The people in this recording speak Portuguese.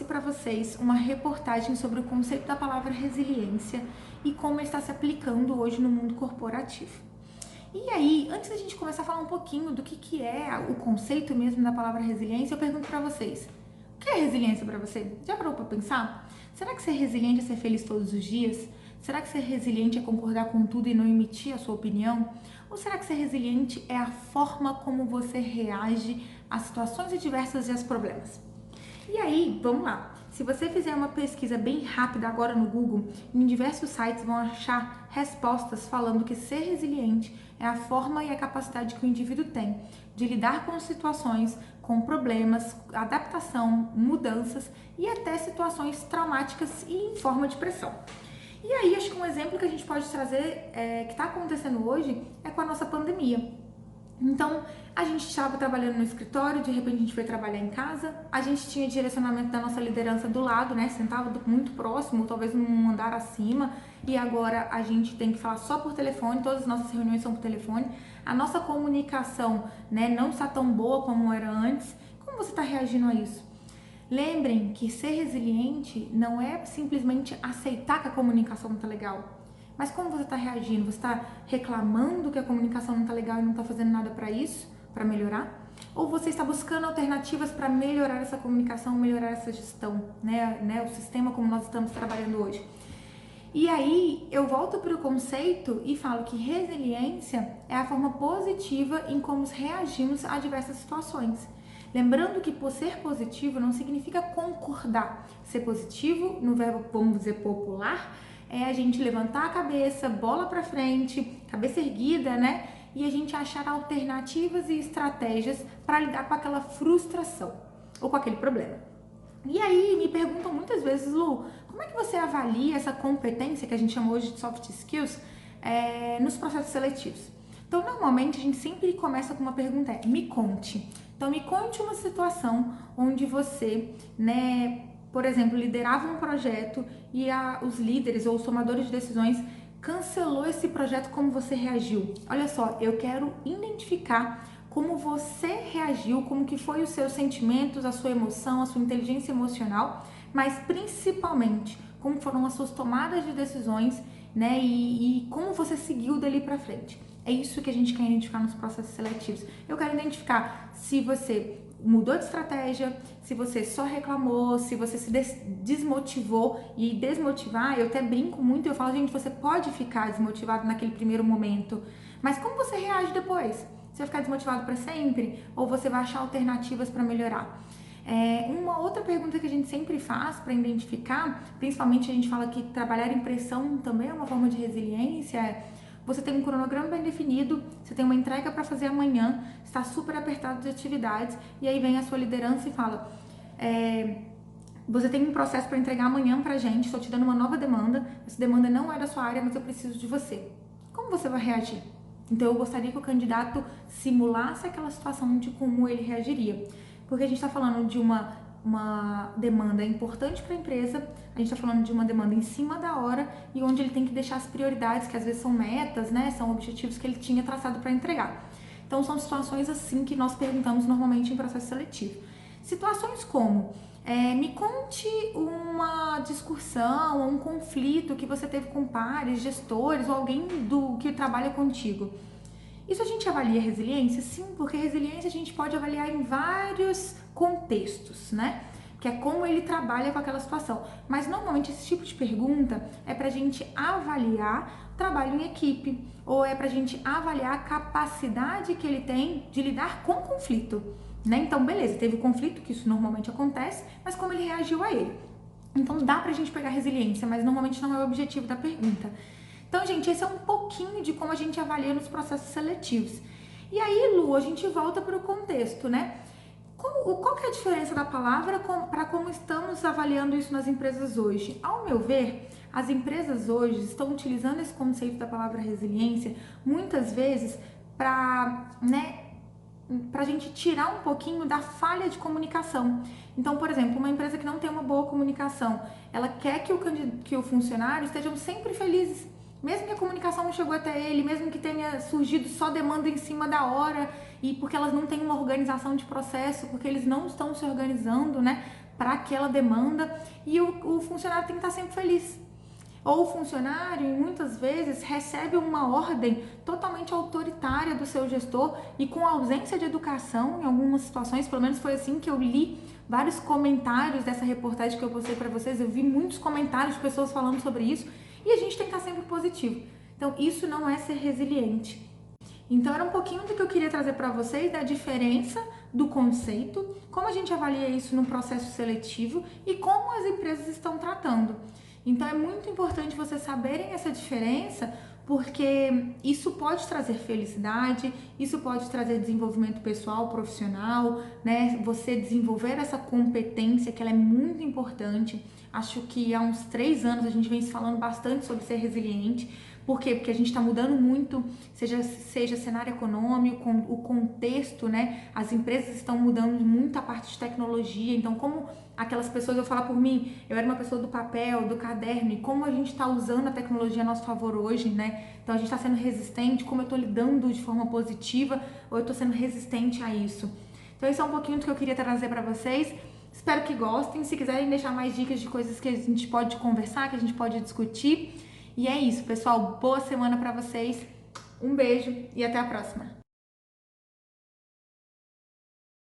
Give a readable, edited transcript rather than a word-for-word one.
para vocês uma reportagem sobre o conceito da palavra resiliência e como ele está se aplicando hoje no mundo corporativo. E aí, antes da gente começar a falar um pouquinho do que é o conceito mesmo da palavra resiliência, eu pergunto para vocês: o que é resiliência para você? Já parou para pensar? Será que ser resiliente é ser feliz todos os dias? Será que ser resiliente é concordar com tudo e não emitir a sua opinião? Ou será que ser resiliente é a forma como você reage às situações adversas e aos problemas? E aí, vamos lá. Se você fizer uma pesquisa bem rápida agora no Google, em diversos sites vão achar respostas falando que ser resiliente é a forma e a capacidade que o indivíduo tem de lidar com situações, com problemas, adaptação, mudanças e até situações traumáticas e em forma de pressão. E aí, acho que um exemplo que a gente pode trazer, que está acontecendo hoje, é com a nossa pandemia. Então, a gente estava trabalhando no escritório, de repente a gente foi trabalhar em casa, a gente tinha direcionamento da nossa liderança do lado, né, sentava muito próximo, talvez num andar acima, e agora a gente tem que falar só por telefone, todas as nossas reuniões são por telefone, a nossa comunicação, né, não está tão boa como era antes. Como você está reagindo a isso? Lembrem que ser resiliente não é simplesmente aceitar que a comunicação não está legal. Mas como você está reagindo? Você está reclamando que a comunicação não está legal e não está fazendo nada para isso, para melhorar? Ou você está buscando alternativas para melhorar essa comunicação, melhorar essa gestão, né? O sistema como nós estamos trabalhando hoje. E aí eu volto para o conceito e falo que resiliência é a forma positiva em como reagimos a diversas situações. Lembrando que por ser positivo não significa concordar. Ser positivo, no verbo, vamos dizer, popular, é a gente levantar a cabeça, bola pra frente, cabeça erguida, né? E a gente achar alternativas e estratégias para lidar com aquela frustração ou com aquele problema. E aí me perguntam muitas vezes: Lu, como é que você avalia essa competência que a gente chama hoje de soft skills nos processos seletivos? Então, normalmente a gente sempre começa com uma pergunta: me conte. Então, me conte uma situação onde você, né, por exemplo, liderava um projeto e os líderes ou os tomadores de decisões cancelou esse projeto, como você reagiu? Olha só, eu quero identificar como você reagiu, como que foi os seus sentimentos, a sua emoção, a sua inteligência emocional, mas principalmente como foram as suas tomadas de decisões, né, e como você seguiu dali para frente. É isso que a gente quer identificar nos processos seletivos. Eu quero identificar se você mudou de estratégia, se você só reclamou, se você se desmotivou. E desmotivar, eu até brinco muito, eu falo: gente, você pode ficar desmotivado naquele primeiro momento, mas como você reage depois? Você vai ficar desmotivado para sempre? Ou você vai achar alternativas para melhorar? Uma outra pergunta que a gente sempre faz para identificar, principalmente a gente fala que trabalhar em pressão também é uma forma de resiliência, você tem um cronograma bem definido, você tem uma entrega para fazer amanhã, está super apertado de atividades, e aí vem a sua liderança e fala: você tem um processo para entregar amanhã pra gente, estou te dando uma nova demanda, essa demanda não é da sua área, mas eu preciso de você. Como você vai reagir? Então eu gostaria que o candidato simulasse aquela situação de como ele reagiria, porque a gente está falando de uma demanda importante para a empresa, a gente está falando de uma demanda em cima da hora e onde ele tem que deixar as prioridades, que às vezes são metas, né, são objetivos que ele tinha traçado para entregar. Então são situações assim que nós perguntamos normalmente em processo seletivo. Situações como: me conte uma discussão ou um conflito que você teve com pares, gestores ou alguém que trabalha contigo. Isso a gente avalia resiliência? Sim, porque resiliência a gente pode avaliar em vários contextos, né? Que é como ele trabalha com aquela situação. Mas normalmente esse tipo de pergunta é pra gente avaliar trabalho em equipe, ou é pra gente avaliar a capacidade que ele tem de lidar com conflito, né? Então, beleza, teve conflito, que isso normalmente acontece, mas como ele reagiu a ele? Então dá pra gente pegar resiliência, mas normalmente não é o objetivo da pergunta. Então, gente, esse é um pouquinho de como a gente avalia nos processos seletivos. E aí, Lu, a gente volta para o contexto, né? Qual que é a diferença da palavra para como estamos avaliando isso nas empresas hoje? Ao meu ver, as empresas hoje estão utilizando esse conceito da palavra resiliência muitas vezes para, né, pra gente tirar um pouquinho da falha de comunicação. Então, por exemplo, uma empresa que não tem uma boa comunicação, ela quer que o funcionário estejam sempre felizes, mesmo que a comunicação não chegou até ele, mesmo que tenha surgido só demanda em cima da hora, e porque elas não têm uma organização de processo, porque eles não estão se organizando, né, para aquela demanda e o funcionário tem que estar sempre feliz. Ou o funcionário, muitas vezes, recebe uma ordem totalmente autoritária do seu gestor e com ausência de educação em algumas situações, pelo menos foi assim que eu li vários comentários dessa reportagem que eu postei para vocês, eu vi muitos comentários de pessoas falando sobre isso e a gente tem que estar sempre positivo. Então, isso não é ser resiliente. Então, era um pouquinho do que eu queria trazer para vocês, da diferença do conceito, como a gente avalia isso no processo seletivo e como as empresas estão tratando. Então, é muito importante vocês saberem essa diferença, porque isso pode trazer felicidade, isso pode trazer desenvolvimento pessoal, profissional, né? Você desenvolver essa competência, que ela é muito importante. Acho que há uns 3 anos a gente vem se falando bastante sobre ser resiliente. Por quê? Porque a gente está mudando muito, seja cenário econômico, o contexto, né? As empresas estão mudando muito a parte de tecnologia. Então, como aquelas pessoas, eu falo por mim, eu era uma pessoa do papel, do caderno, e como a gente está usando a tecnologia a nosso favor hoje, né? Então, a gente está sendo resistente, como eu estou lidando de forma positiva, ou eu estou sendo resistente a isso. Então, isso é um pouquinho do que eu queria trazer para vocês. Espero que gostem. Se quiserem deixar mais dicas de coisas que a gente pode conversar, que a gente pode discutir. E é isso, pessoal. Boa semana para vocês. Um beijo e até a próxima.